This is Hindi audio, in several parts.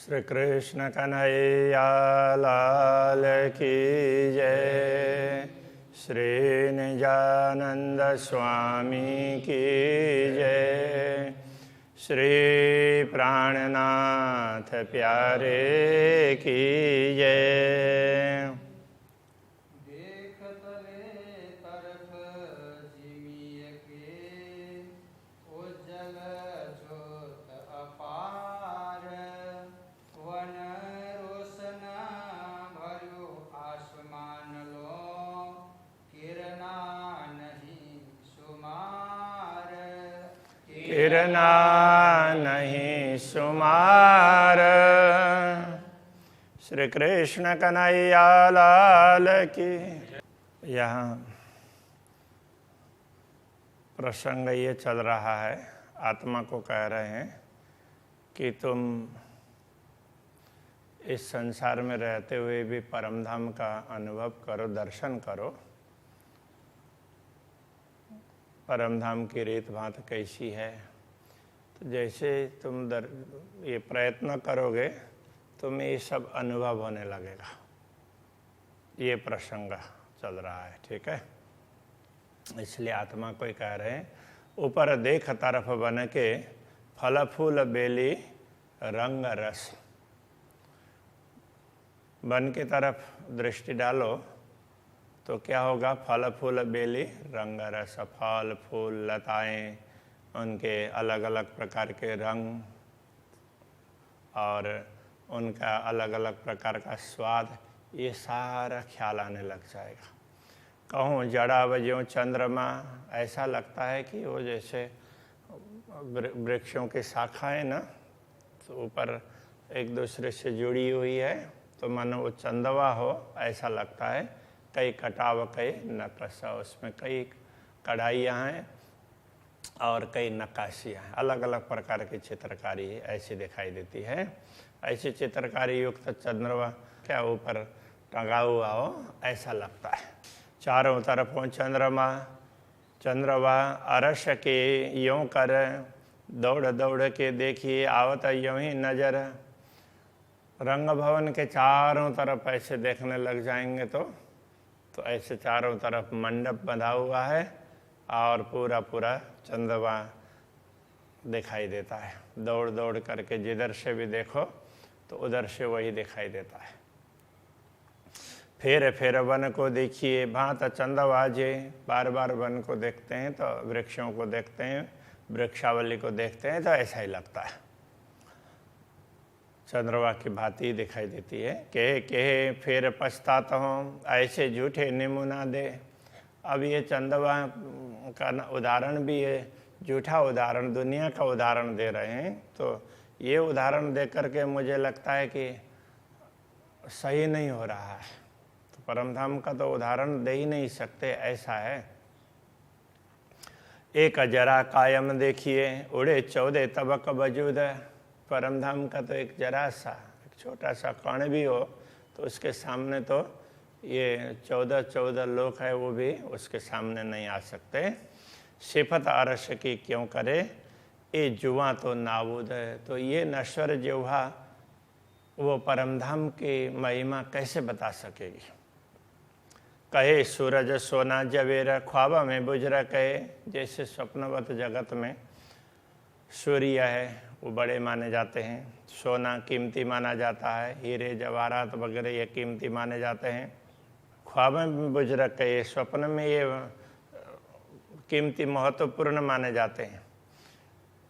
श्री कृष्ण कन्हैया लाल की जय। श्री निजानंद स्वामी की जय। श्री प्राणनाथ प्यारे की जय। किरना नहीं सुमार। श्री कृष्ण कन्हैया लाल की। यहाँ प्रसंग ये चल रहा है, आत्मा को कह रहे हैं कि तुम इस संसार में रहते हुए भी परमधाम का अनुभव करो, दर्शन करो। परमधाम की रीत भात कैसी है, तो जैसे तुम ये प्रयत्न करोगे तुम्हें ये सब अनुभव होने लगेगा। ये प्रसंग चल रहा है, ठीक है। इसलिए आत्मा को कह रहे हैं, ऊपर देख तरफ बन के फल फूल बेली रंग रस। बन की तरफ दृष्टि डालो तो क्या होगा? फल फूल बेली रंग रस। फल फूल लताएं, उनके अलग अलग प्रकार के रंग और उनका अलग अलग प्रकार का स्वाद, ये सारा ख्याल आने लग जाएगा। कहूँ जड़ा बज्यों चंद्रमा, ऐसा लगता है कि वो जैसे वृक्षों की शाखाएं ना, तो ऊपर एक दूसरे से जुड़ी हुई है, तो मानो वो चंदवा हो ऐसा लगता है। कई कटाव, कई नक्शा, उसमें कई कढ़ाइयाँ हैं और कई नक्काशियाँ हैं। अलग अलग प्रकार की चित्रकारी ऐसी दिखाई देती है। ऐसी चित्रकारी युक्त चंद्रमा क्या ऊपर टंगा हुआ हो ऐसा लगता है। चारों तरफों चंद्रमा चंद्रमा अरस के यों कर, दौड़ दौड़ के देखिए आवत यूं ही नजर। रंग भवन के चारों तरफ ऐसे देखने लग जाएंगे तो ऐसे चारों तरफ मंडप बंधा हुआ है और पूरा पूरा चंद्रमा दिखाई देता है। दौड़ दौड़ करके जिधर से भी देखो तो उधर से वही दिखाई देता है। फेर फेर वन को देखिए भांत चंदवा जे। बार बार वन को देखते हैं तो वृक्षों को देखते हैं, वृक्षावली को देखते हैं तो ऐसा ही लगता है, चंद्रमा की भांति दिखाई देती है। कहे फिर पछताता हूँ ऐसे झूठे नमूना दे। अब ये चंद्रमा का उदाहरण भी है, झूठा उदाहरण, दुनिया का उदाहरण दे रहे हैं। तो ये उदाहरण दे करके मुझे लगता है कि सही नहीं हो रहा है। तो परमधाम का तो उदाहरण दे ही नहीं सकते, ऐसा है। एक जरा कायम देखिए उड़े 14 तबक वजूद। परमधाम का तो एक जरा सा, एक छोटा सा कण भी हो तो उसके सामने तो ये 14 लोक है, वो भी उसके सामने नहीं आ सकते। सिफत अरश की क्यों करे ये जुआ तो नाबूद है। तो ये नश्वर जिह्वा वो परमधाम की महिमा कैसे बता सकेगी? कहे सूरज सोना जवेरा, ख्वाबा में बुजरा कहे। जैसे स्वप्नवत जगत में सूर्य है वो बड़े माने जाते हैं, सोना कीमती माना जाता है, हीरे जवाहरात वगैरह ये कीमती माने जाते हैं। ख्वाब में बुजुर्ग कहे, स्वप्न में ये कीमती महत्वपूर्ण माने जाते हैं।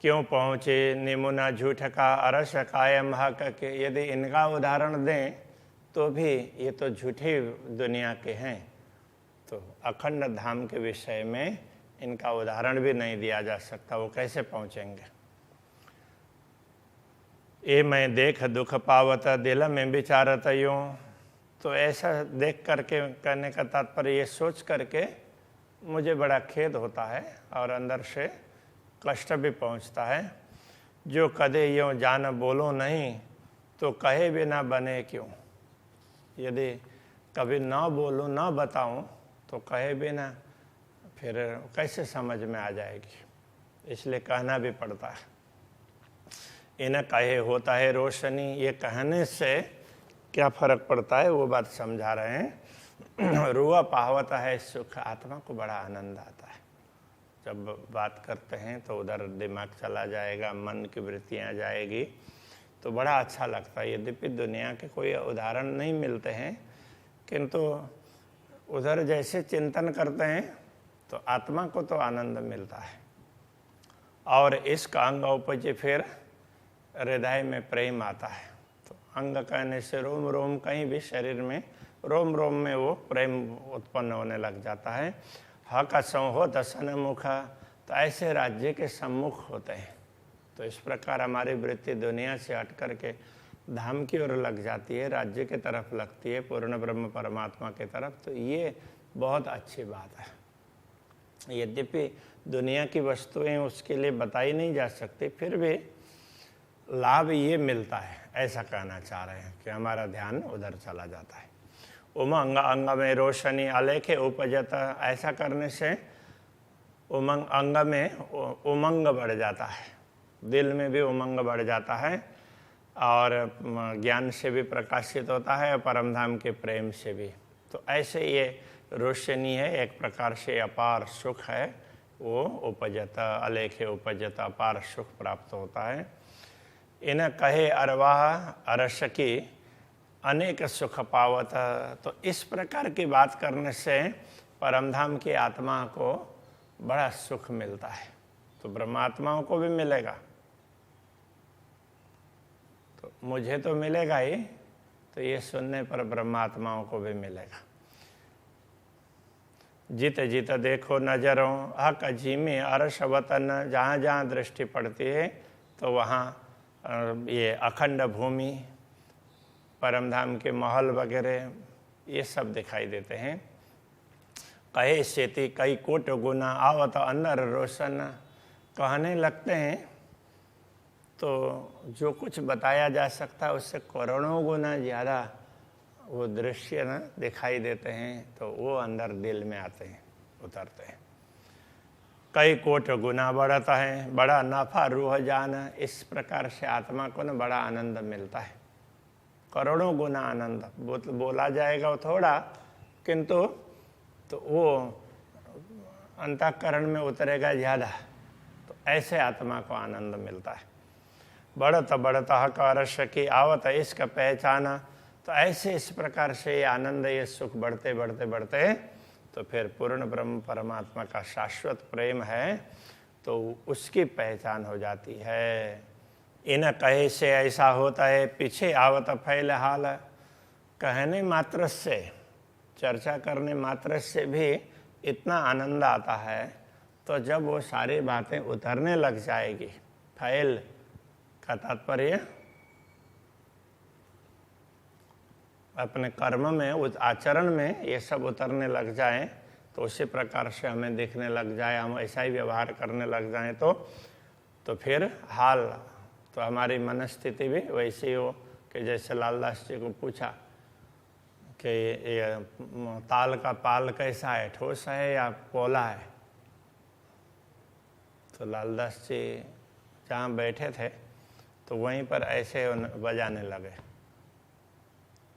क्यों पहुँचे निमुना झूठ का अरस कायम हक के। यदि इनका उदाहरण दें तो भी ये तो झूठी दुनिया के हैं, तो अखंड धाम के विषय में इनका उदाहरण भी नहीं दिया जा सकता, वो कैसे पहुँचेंगे? ये मैं देख दुख पावत दिल में विचारत यूँ। तो ऐसा देख करके कहने का तात्पर्य ये सोच करके मुझे बड़ा खेद होता है और अंदर से कष्ट भी पहुंचता है। जो कदे यूँ जान बोलो नहीं तो कहे भी ना बने क्यों। यदि कभी ना बोलूँ ना बताऊँ तो कहे भी ना, फिर कैसे समझ में आ जाएगी, इसलिए कहना भी पड़ता है। इन्हें कहे होता है रोशनी, ये कहने से क्या फर्क पड़ता है वो बात समझा रहे हैं। रुआ पावता है सुख, आत्मा को बड़ा आनंद आता है। जब बात करते हैं तो उधर दिमाग चला जाएगा, मन की वृत्तियाँ जाएगी, तो बड़ा अच्छा लगता है। यद्यपि दुनिया के कोई उदाहरण नहीं मिलते हैं, किंतु उधर जैसे चिंतन करते हैं तो आत्मा को तो आनंद मिलता है। और इसका अंग उपजे फिर हृदय में प्रेम आता है। तो अंग कहने से रोम रोम, कहीं भी शरीर में रोम रोम में वो प्रेम उत्पन्न होने लग जाता है। हक संहो दसन मुखा, तो ऐसे राज्य के सम्मुख होते हैं। तो इस प्रकार हमारी वृत्ति दुनिया से हट करके धाम की ओर लग जाती है, राज्य की तरफ लगती है, पूर्ण ब्रह्म परमात्मा की तरफ। तो ये बहुत अच्छी बात है। यद्यपि दुनिया की वस्तुएं उसके लिए बताई नहीं जा सकती, फिर भी लाभ ये मिलता है, ऐसा कहना चाह रहे हैं कि हमारा ध्यान उधर चला जाता है। उमंग अंग में रोशनी अलेखे उपजता, ऐसा करने से उमंग, अंग में उमंग बढ़ जाता है, दिल में भी उमंग बढ़ जाता है, और ज्ञान से भी प्रकाशित होता है, परमधाम के प्रेम से भी। तो ऐसे ये रोशनी है, एक प्रकार से अपार सुख है, वो उपजता, अलेखे उपजता, अपार सुख प्राप्त होता है। इन्हें कहे अरवाह अरसकी अनेक सुख पावत, तो इस प्रकार की बात करने से परमधाम की आत्मा को बड़ा सुख मिलता है। तो ब्रह्मात्माओं को भी मिलेगा, तो मुझे तो मिलेगा ही, तो ये सुनने पर ब्रह्मात्माओं को भी मिलेगा। जित जित देखो नजरों हक जीमे अरस वतन, जहाँ जहाँ दृष्टि पड़ती है तो वहाँ ये अखंड भूमि, परमधाम के महल वगैरह ये सब दिखाई देते हैं। कहे सेती कई कोट गुना आवत अंदर रोशन, कहने लगते हैं तो जो कुछ बताया जा सकता है उससे करोड़ों गुना ज़्यादा वो दृश्य ना दिखाई देते हैं, तो वो अंदर दिल में आते हैं, उतरते हैं। कई कोट गुना बढ़ता है, बड़ा नफा रूह जान, इस प्रकार से आत्मा को ना बड़ा आनंद मिलता है, करोड़ों गुना आनंद। बोला जाएगा वो थोड़ा, किंतु तो वो अंतःकरण में उतरेगा ज़्यादा, तो ऐसे आत्मा को आनंद मिलता है। बढ़ता बढ़ता हक अरस की आवत इसका पहचाना, तो ऐसे इस प्रकार से ये आनंद, ये सुख बढ़ते बढ़ते बढ़ते तो फिर पूर्ण ब्रह्म परमात्मा का शाश्वत प्रेम है, तो उसकी पहचान हो जाती है। इन कहे से ऐसा होता है पीछे आवत फैल हाल, कहने मात्र से, चर्चा करने मात्र से भी इतना आनंद आता है, तो जब वो सारी बातें उतरने लग जाएगी, फैल का तात्पर्य अपने कर्म में, उस आचरण में ये सब उतरने लग जाए, तो उसी प्रकार से हमें दिखने लग जाए, हम ऐसा ही व्यवहार करने लग जाए, तो फिर हाल, तो हमारी मनस्थिति भी वैसी हो कि जैसे लालदास जी को पूछा कि ये ताल का पाल कैसा है, ठोस है या पोला है, तो लालदास जी जहाँ बैठे थे तो वहीं पर ऐसे बजाने लगे,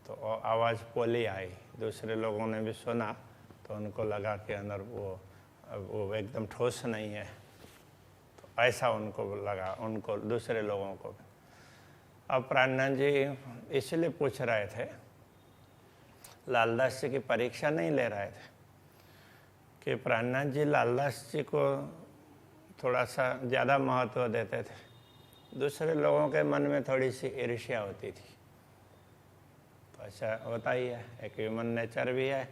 तो आवाज़ पोली आई। दूसरे लोगों ने भी सुना, तो उनको लगा कि अंदर वो एकदम ठोस नहीं है, तो ऐसा उनको लगा, उनको दूसरे लोगों को। अब प्राणनाथ जी इसलिए पूछ रहे थे, लालदास जी की परीक्षा नहीं ले रहे थे, कि प्राणनाथ जी लालदास जी को थोड़ा सा ज़्यादा महत्व देते थे, दूसरे लोगों के मन में थोड़ी सी ईर्ष्या होती थी। तो ऐसा होता ही है, एक ह्यूमन नेचर भी है,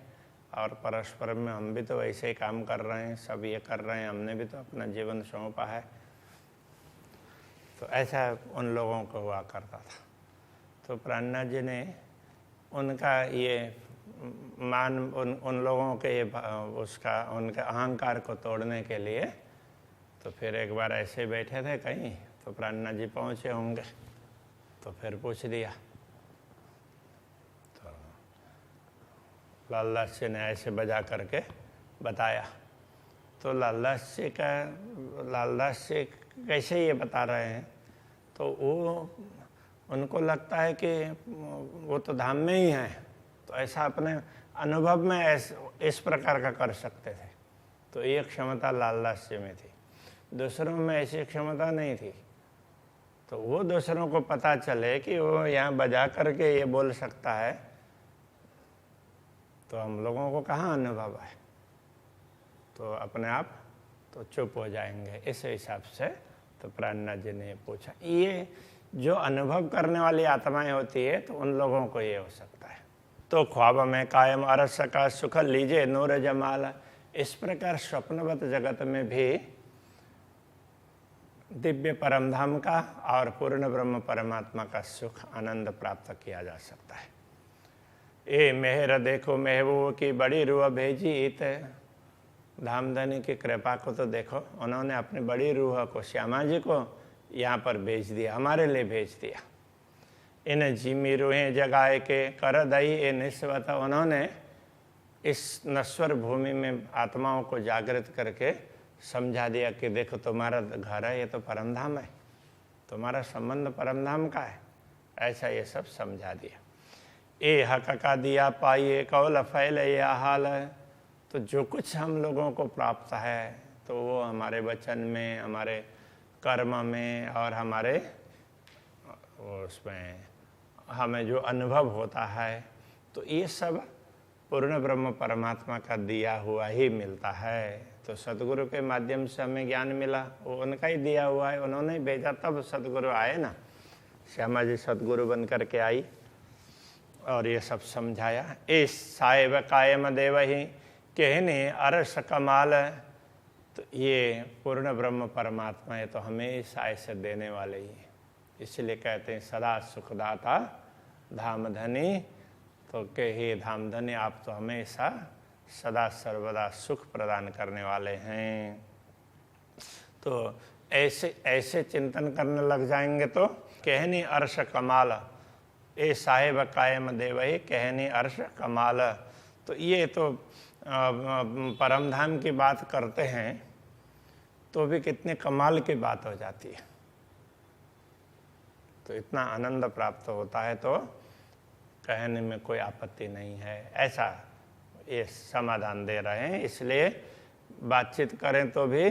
और परस्पर में हम भी तो वैसे ही काम कर रहे हैं, सब ये कर रहे हैं, हमने भी तो अपना जीवन सौंपा है, तो ऐसा उन लोगों को हुआ करता था। तो प्राणनाथ जी ने उनका ये मान, उन लोगों के ये उनके अहंकार को तोड़ने के लिए, तो फिर एक बार ऐसे बैठे थे कहीं, तो प्राणनाथ जी पहुँचे होंगे, तो फिर पूछ दिया, तो लालदास जी ने ऐसे बजा करके बताया। तो लालदास जी कैसे ये बता रहे हैं, तो वो उनको लगता है कि वो तो धाम में ही है, तो ऐसा अपने अनुभव में इस प्रकार का कर सकते थे। तो ये क्षमता लालदास जी में थी, दूसरों में ऐसी क्षमता नहीं थी। तो वो दूसरों को पता चले कि वो यहाँ बजा करके ये बोल सकता है, तो हम लोगों को कहाँ अनुभव है, तो अपने आप तो चुप हो जाएंगे। इस हिसाब से तो प्राणनाथ जी ने पूछा, ये जो अनुभव करने वाली आत्माएं होती है तो उन लोगों को ये हो सकता है। तो ख्वाब में कायम अरस का सुख लीजिए नूर जमाल। इस प्रकार स्वप्नवत जगत में भी दिव्य परमधाम का और पूर्ण ब्रह्म परमात्मा का सुख आनंद प्राप्त किया जा सकता है। ए मेहर देखो महबूब की बड़ी रूह भेजी इत। धामधनी की कृपा को तो देखो, उन्होंने अपनी बड़ी रूह को श्यामा जी को यहाँ पर भेज दिया, हमारे लिए भेज दिया। इन जीमी रूहें जगाए के कर दई ए निस्वत। उन्होंने इस नश्वर भूमि में आत्माओं को जागृत करके समझा दिया कि देखो तुम्हारा घर है, ये तो परमधाम है, तुम्हारा संबंध परमधाम का है, ऐसा ये सब समझा दिया। ए हक का दिया पाइए कौल फैल या हाल है। तो जो कुछ हम लोगों को प्राप्त है तो वो हमारे वचन में, हमारे कर्म में और हमारे उसमें हमें जो अनुभव होता है, तो ये सब पूर्ण ब्रह्म परमात्मा का दिया हुआ ही मिलता है। तो सदगुरु के माध्यम से हमें ज्ञान मिला, वो उनका ही दिया हुआ है, उन्होंने भेजा तब सदगुरु आए ना। श्यामा जी सदगुरु बन करके आई और ये सब समझाया। इस साहेब कायम देव ही कहने अरस कमाल। तो ये पूर्ण ब्रह्म परमात्मा है तो हमेशा ऐसे देने वाले ही हैं, इसलिए कहते हैं सदा सुखदाता धामधनी। तो के हे धामधनी, आप तो हमेशा सदा सर्वदा सुख प्रदान करने वाले हैं। तो ऐसे चिंतन करने लग जाएंगे तो कहनी अर्श कमाल। ए साहेब कायम देव ही कहनी अर्श कमाल। तो ये तो परमधाम की बात करते हैं तो भी कितने कमाल की बात हो जाती है। तो इतना आनंद प्राप्त होता है तो कहने में कोई आपत्ति नहीं है, ऐसा ये समाधान दे रहे हैं। इसलिए बातचीत करें तो भी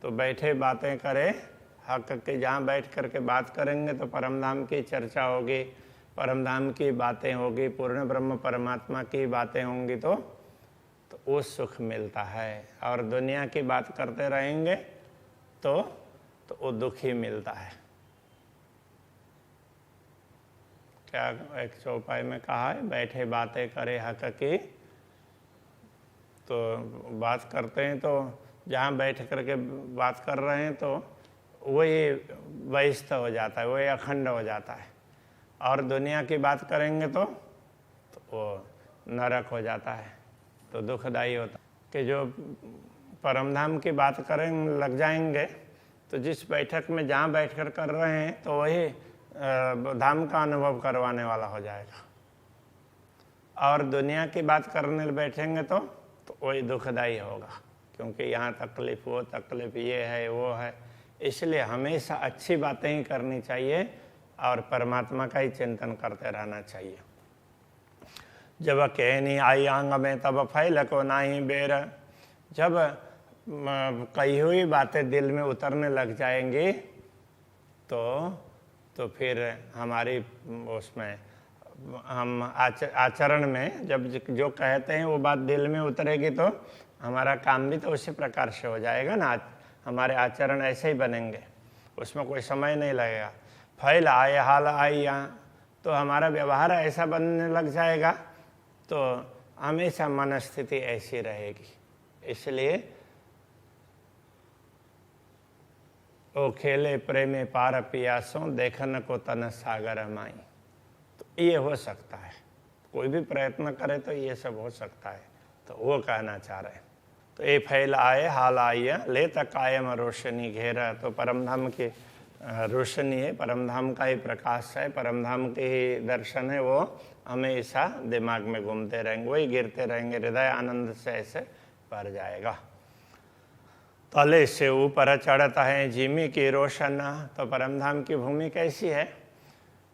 तो बैठे बातें करें, हक के जहाँ बैठ करके बात करेंगे तो परमधाम की चर्चा होगी, परमधाम की बातें होगी, पूर्ण ब्रह्म परमात्मा की बातें होंगी तो वो सुख मिलता है। और दुनिया की बात करते रहेंगे तो वो दुख ही मिलता है। क्या एक चौपाई में कहा है, बैठे बातें करे हक की। तो बात करते हैं तो जहाँ बैठ करके बात कर रहे हैं तो वही व्यस्त हो जाता है, वही अखंड हो जाता है। और दुनिया की बात करेंगे तो वो नरक हो जाता है, तो दुखदाई होता है। कि जो परमधाम की बात करें लग जाएंगे तो जिस बैठक में जहाँ बैठकर कर रहे हैं तो वही धाम का अनुभव करवाने वाला हो जाएगा। और दुनिया की बात करने बैठेंगे तो वही दुखदाई होगा, क्योंकि यहाँ तकलीफ, वो तकलीफ, ये है वो है। इसलिए हमेशा अच्छी बातें ही करनी चाहिए और परमात्मा का ही चिंतन करते रहना चाहिए। जब कहनी आई आंग में तब फैल को नाही बेर। जब कही हुई बातें दिल में उतरने लग जाएंगी तो फिर हमारी उसमें हम आचरण में जब जो कहते हैं वो बात दिल में उतरेगी तो हमारा काम भी तो उसी प्रकार से हो जाएगा ना। हमारे आचरण ऐसे ही बनेंगे, उसमें कोई समय नहीं लगेगा। फैल आए हाल आई यहाँ, तो हमारा व्यवहार ऐसा बनने लग जाएगा तो हमेशा मन स्थिति ऐसी रहेगी। इसलिए ओ खेले प्रेमे पार पियासों देखन को तन सागर माई। तो ये हो सकता है, कोई भी प्रयत्न करे तो ये सब हो सकता है। तो वो कहना चाह रहे हैं। तो ये फैल आए हाल आइए ले तक कायम रोशनी घेरा। तो परमधाम की रोशनी है, परमधाम का ही प्रकाश है, परमधाम के ही दर्शन है, वो हमेशा दिमाग में घूमते रहेंगे, वही गिरते रहेंगे, हृदय आनंद से ऐसे भर जाएगा। तले से ऊपर चढ़ता है जिमी की रोशन। तो परमधाम की भूमि कैसी है?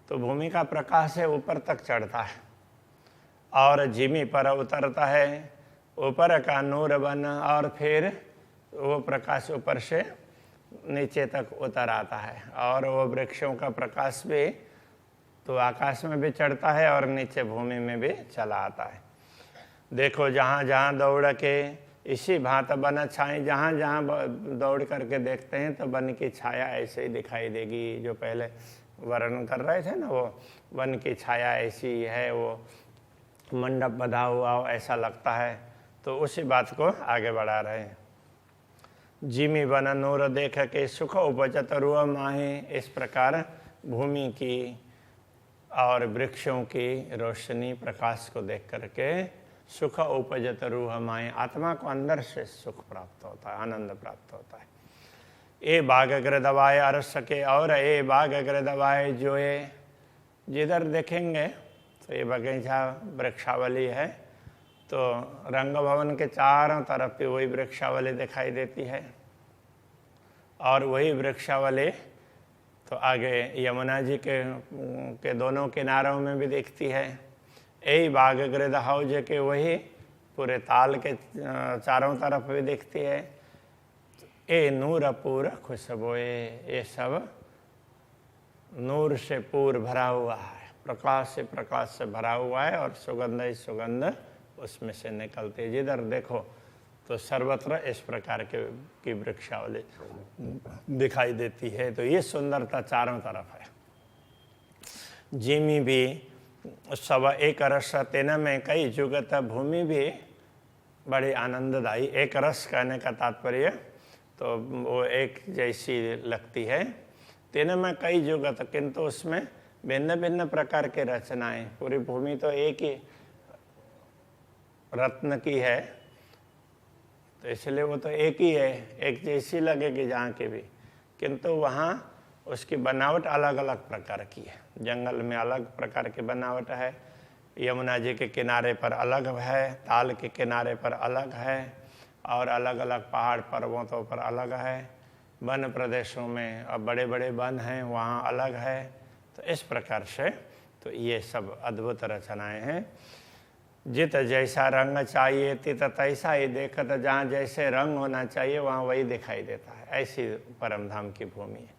तो भूमि का प्रकाश है ऊपर तक चढ़ता है और जिमी पर उतरता है, ऊपर का नूर बन, और फिर वो प्रकाश ऊपर से नीचे तक उतर आता है। और वो वृक्षों का प्रकाश भी तो आकाश में भी चढ़ता है और नीचे भूमि में भी चला आता है। देखो जहाँ जहाँ दौड़ के इसी भांत बन छाई, जहाँ जहाँ दौड़ करके देखते हैं तो वन की छाया ऐसे ही दिखाई देगी। जो पहले वर्णन कर रहे थे ना, वो वन की छाया ऐसी है, वो मंडप बंधा हुआ ऐसा लगता है। तो उसी बात को आगे बढ़ा रहे हैं। जिमी बन नूर देख के सुख उपजत रुआ माहे। इस प्रकार भूमि की और वृक्षों की रोशनी प्रकाश को देख करके सुख उपजत रूह माए, आत्मा को अंदर से सुख प्राप्त होता है, आनंद प्राप्त होता है। ए बाग अग्र दबाए अरस सके, और ए बाग अग्र दबाए जोए। जिधर देखेंगे तो ये बगीचा वृक्षावली है, तो रंग भवन के चारों तरफ भी वही वृक्षावली दिखाई देती है। और वही वृक्षावली तो आगे यमुना जी के दोनों किनारों में भी दिखती है। यही बाग गृद हाउज के वही पूरे ताल के चारों तरफ भी दिखती है। ए नूर पूर खुशबोए, ये सब नूर से पूर भरा हुआ है, प्रकाश से भरा हुआ है और सुगंध ही सुगंध उसमें से निकलती है। जिधर देखो तो सर्वत्र इस प्रकार की वृक्षावली दिखाई देती है। तो ये सुंदरता चारों तरफ है। जिमी भी सब एक रस तेना में कई जुगत, भूमि भी बड़ी आनंददायी। एक रस कहने का तात्पर्य तो वो एक जैसी लगती है। तेना में कई जुगत, किंतु उसमें भिन्न भिन्न प्रकार के रचनाएं। पूरी भूमि तो एक ही रत्न की है, तो इसलिए वो तो एक ही है, एक जैसी लगेगी जहाँ की भी, किंतु वहाँ उसकी बनावट अलग अलग प्रकार की है। जंगल में अलग प्रकार की बनावट है, यमुना जी के किनारे पर अलग है, ताल के किनारे पर अलग है, और अलग अलग पहाड़ पर्वतों पर अलग है। वन प्रदेशों में अब बड़े बड़े वन हैं, वहाँ अलग है। तो इस प्रकार से तो ये सब अद्भुत रचनाएं हैं। जित जैसा रंग चाहिए तित तैसा ही देखत, जहाँ जैसे रंग होना चाहिए वहाँ वही दिखाई देता है। ऐसी परमधाम की भूमि है।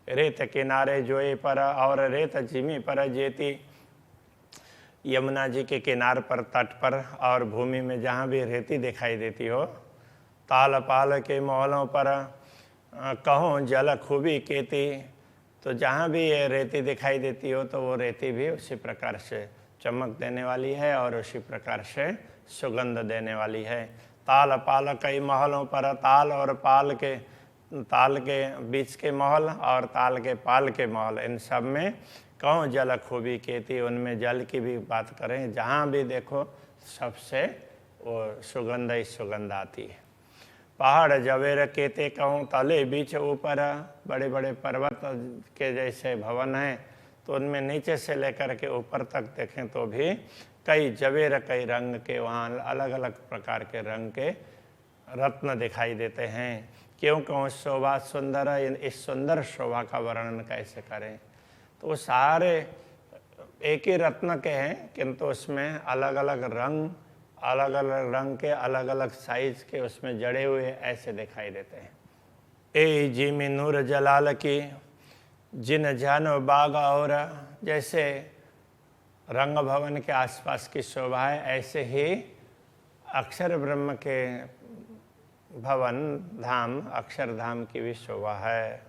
रेत किनारे जोए पर, और रेत जिमी पर जेती। यमुना जी के किनार पर, तट पर और भूमि में जहाँ भी रेती दिखाई देती हो। ताल पाल के महलों पर कहों जल खूबी केती। तो जहाँ भी ये रेती दिखाई देती हो तो वो रेती भी उसी प्रकार से चमक देने वाली है और उसी प्रकार से सुगंध देने वाली है। ताल पाल कई महलों पर, ताल और ताल के बीच के महल और ताल के पाल के महल, इन सब में कौन जल खूबी केती। उनमें जल की भी बात करें, जहाँ भी देखो सबसे वो सुगंध ही सुगंध आती है। पहाड़ जवेर केते कहूँ तले बीच ऊपर। बड़े बड़े पर्वत के जैसे भवन हैं, तो उनमें नीचे से लेकर के ऊपर तक देखें तो भी कई जवेर, कई रंग के, वहाँ अलग अलग प्रकार के रंग के रत्न दिखाई देते हैं। क्यों कहूँ शोभा सुंदर, इस सुंदर शोभा का वर्णन कैसे करें। तो वो सारे एक ही रत्न के हैं, किंतु उसमें अलग अलग रंग के अलग अलग साइज के उसमें जड़े हुए ऐसे दिखाई देते हैं। ए जिमी नूर जलाल की जिन जानो बाग, और जैसे रंग भवन के आसपास की शोभा है, ऐसे ही अक्षर ब्रह्म के भवन धाम, अक्षरधाम की भी शोभा है।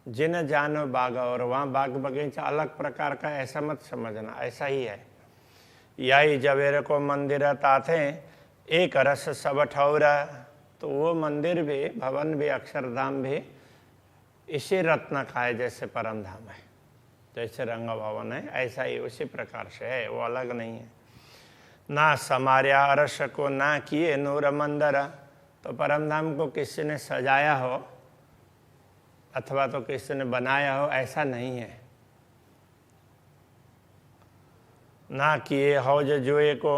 जिन जानो बाग, और वहाँ बाग बगीचा अलग प्रकार का ऐसा मत समझना, ऐसा ही है। याई जवेर को मंदिर ताथे एक रस सब ठौरा। तो वो मंदिर भी, भवन भी, अक्षरधाम भी इसी रत्न का है, जैसे परमधाम है, जैसे रंग भवन है ऐसा ही उसी प्रकार से है, वो अलग नहीं है। ना समार्या अरस को ना किए नूर मंदिर। तो परमधाम को किसी ने सजाया हो अथवा तो किसी ने बनाया हो, ऐसा नहीं है। ना किए हौज जुए को,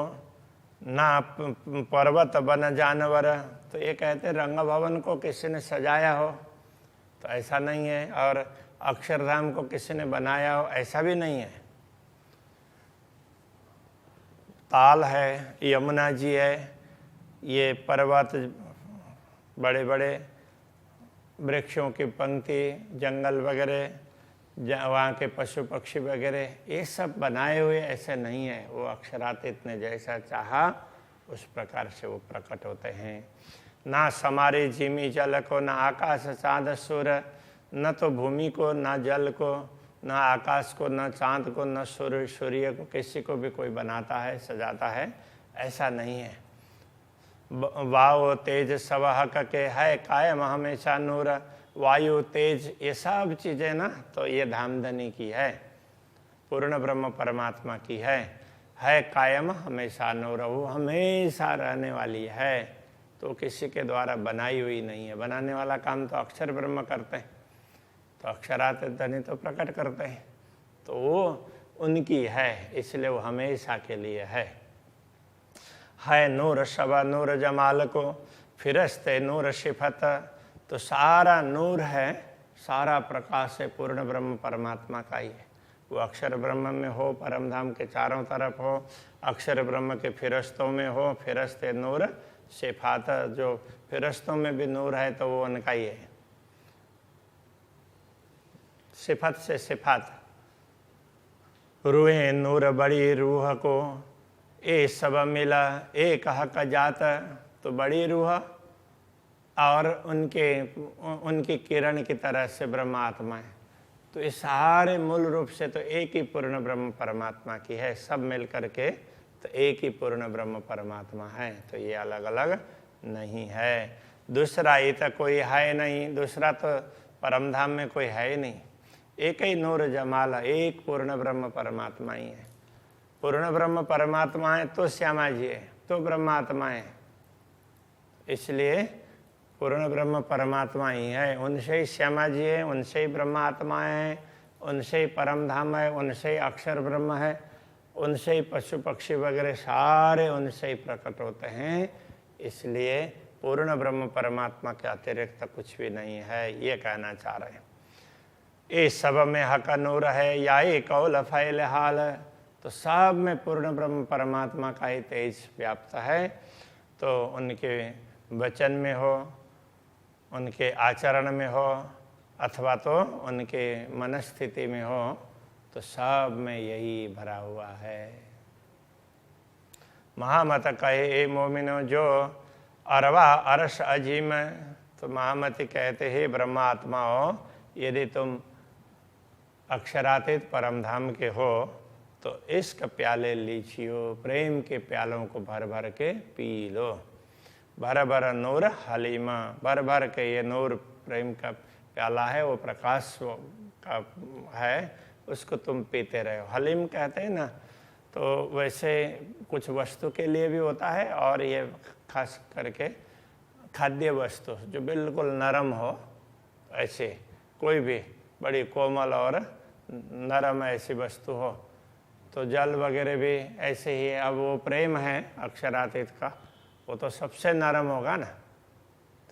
ना पर्वत वन जानवर। तो ये कहते रंग भवन को किसी ने सजाया हो तो ऐसा नहीं है, और अक्षरधाम को किसी ने बनाया हो ऐसा भी नहीं है। ताल है, यमुना जी है, ये पर्वत, बड़े बड़े वृक्षों की पंक्ति, जंगल वगैरह, वहाँ के पशु पक्षी वगैरह, ये सब बनाए हुए ऐसे नहीं है। वो अक्षरातीत ने जैसा चाहा उस प्रकार से वो प्रकट होते हैं। ना समारे जिमी जल को, ना आकाश चाँद सूर्य, न तो भूमि को, ना जल को, न आकाश को, न चाँद को, न सूर्य को, किसी को भी कोई बनाता है, सजाता है, ऐसा नहीं है। वायु तेज सवहक के है कायम हमेशा नूर। वायु तेज ये सब चीज़ें ना तो ये धामधनी की है, पूर्ण ब्रह्म परमात्मा की है कायम हमेशा नूर, वो हमेशा रहने वाली है, तो किसी के द्वारा बनाई हुई नहीं है। बनाने वाला काम तो अक्षर ब्रह्म करते हैं, तो अक्षरातीत धनी तो प्रकट करते हैं, तो वो उनकी है, इसलिए वो हमेशा के लिए है नूर शबा नूर जमाल को, फिरस्ते नूर शिफत। तो सारा नूर है, सारा प्रकाश है, पूर्ण ब्रह्म परमात्मा का ही है। वो अक्षर ब्रह्म में हो, परमधाम के चारों तरफ हो, अक्षर ब्रह्म के फिरस्तों में हो, फिरस्ते नूर सिफात, जो फिरस्तों में भी नूर है तो वो उनका ही है। सिफत से सिफात, रूहे नूर बड़ी रूह को, ए सब मिला एक हक जात। तो बड़ी रूह और उनकी किरण की तरह से ब्रह्मात्मा है, तो ये सारे मूल रूप से तो एक ही पूर्ण ब्रह्म परमात्मा की है, सब मिल करके तो एक ही पूर्ण ब्रह्म परमात्मा है, तो ये अलग अलग नहीं है। दूसरा ही तो कोई है नहीं, दूसरा तो परमधाम में कोई है ही नहीं, एक ही नूर जमाल, एक पूर्ण ब्रह्म परमात्मा ही है। पूर्ण ब्रह्म परमात्मा है तो श्यामा जी है, तो ब्रह्मात्मा है, इसलिए पूर्ण ब्रह्म परमात्मा ही है। उनसे ही श्यामा जी है, उनसे ही ब्रह्मात्मा है, उनसे ही परमधाम है, उनसे ही अक्षर ब्रह्म है, उनसे ही पशु पक्षी वगैरह सारे उनसे ही प्रकट होते हैं, इसलिए पूर्ण ब्रह्म परमात्मा के अतिरिक्त कुछ भी नहीं है, ये कहना चाह रहे हैं। ये सब में हक नूर है या ये कौल फैल हाल। तो सब में पूर्ण ब्रह्म परमात्मा का ही तेज व्याप्त है, तो उनके वचन में हो, उनके आचरण में हो, अथवा तो उनके मनस्थिति में हो, तो सब में यही भरा हुआ है। महामत कहे ए मोमिनो जो अरवा अरश अजीम। तो महामति कहते हैं ब्रह्मात्मा हो, यदि तुम अक्षरातीत परमधाम के हो तो इश्क प्याले लीजियो, प्रेम के प्यालों को भर भर के पी लो। भर भर नूर हलीमा, भर भर के ये नूर प्रेम का प्याला है, वो प्रकाश का है, उसको तुम पीते रहो। हलीम कहते हैं ना, तो वैसे कुछ वस्तु के लिए भी होता है, और ये खास करके खाद्य वस्तु जो बिल्कुल नरम हो, ऐसे कोई भी बड़ी कोमल और नरम ऐसी वस्तु हो, तो जल वगैरह भी ऐसे ही है। अब वो प्रेम है अक्षरातीत का, वो तो सबसे नरम होगा ना,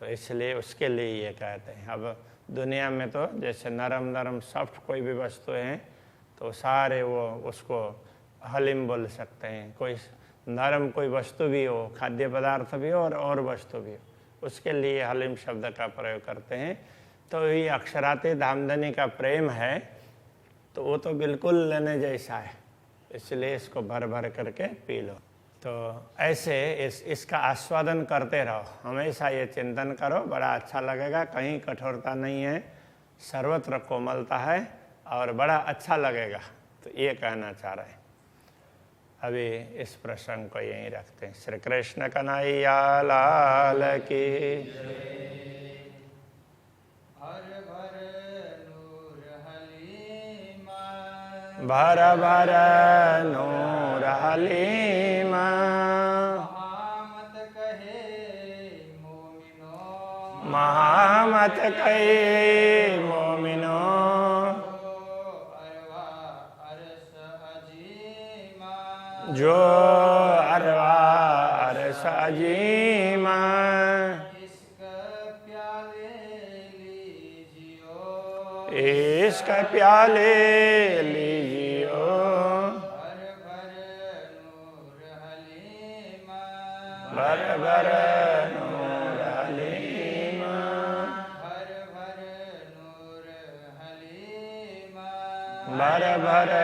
तो इसलिए उसके लिए ये कहते हैं। अब दुनिया में तो जैसे नरम नरम सॉफ्ट कोई भी वस्तु है तो सारे वो उसको हलीम बोल सकते हैं। कोई नरम कोई वस्तु भी हो, खाद्य पदार्थ भी हो और वस्तु भी हो, उसके लिए हलीम शब्द का प्रयोग करते हैं। तो ये अक्षरातीत धामधनी का प्रेम है, तो वो तो बिल्कुल लेने जैसा है, इसलिए इसको भर भर करके पी लो। तो ऐसे इसका आस्वादन करते रहो, हमेशा ये चिंतन करो, बड़ा अच्छा लगेगा। कहीं कठोरता नहीं है, सर्वत्र कोमलता है और बड़ा अच्छा लगेगा, तो ये कहना चाह रहे हैं। अभी इस प्रसंग को यहीं रखते हैं। श्री कृष्ण कन्हैया लाल की। भर भर नूर हलीमा, महामत कहे मोमिनो, महामत कहे मोमिनो, अरवा अरस अजीमा, जो अरवा हजीमा इसका प्याले लीजियो इश्क प्याले लीजियो भर भर नूर हलीमा भर भर नूर हलीमा भर भर नूर हलीमा भर भर